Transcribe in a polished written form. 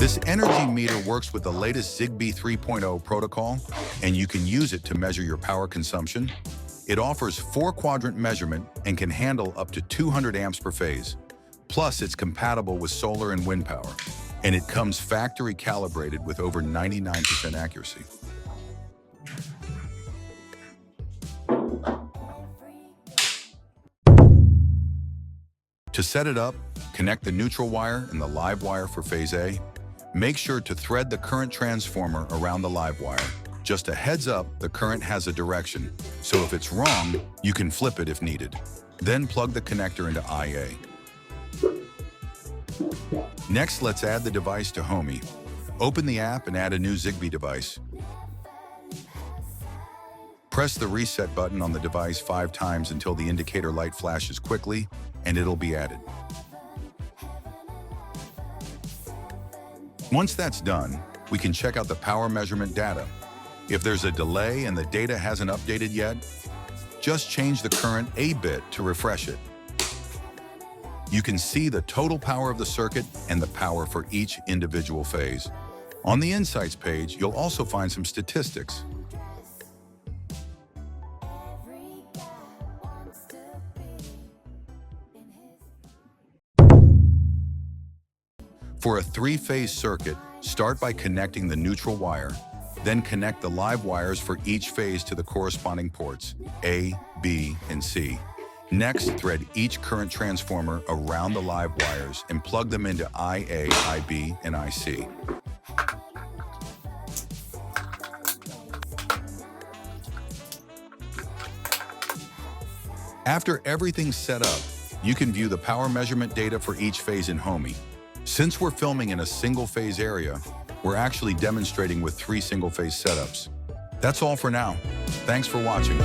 This energy meter works with the latest ZigBee 3.0 protocol, and you can use it to measure your power consumption. It offers 4-quadrant measurement and can handle up to 200 amps per phase. Plus, it's compatible with solar and wind power, and it comes factory calibrated with over 99% accuracy. To set it up, connect the neutral wire and the live wire for phase A. Make sure to thread the current transformer around the live wire. Just a heads up, the current has a direction, so if it's wrong, you can flip it if needed. Then plug the connector into IA. Next, let's add the device to Homey. Open the app and add a new ZigBee device. Press the reset button on the device 5 times until the indicator light flashes quickly, and it'll be added. Once that's done, we can check out the power measurement data. If there's a delay and the data hasn't updated yet, just change the current a bit to refresh it. You can see the total power of the circuit and the power for each individual phase. On the Insights page, you'll also find some statistics. For a 3-phase circuit, start by connecting the neutral wire, then connect the live wires for each phase to the corresponding ports, A, B, and C. Next, thread each current transformer around the live wires and plug them into IA, IB, and IC. After everything's set up, you can view the power measurement data for each phase in Homey. Since we're filming in a single-phase area, we're actually demonstrating with 3 single-phase setups. That's all for now. Thanks for watching.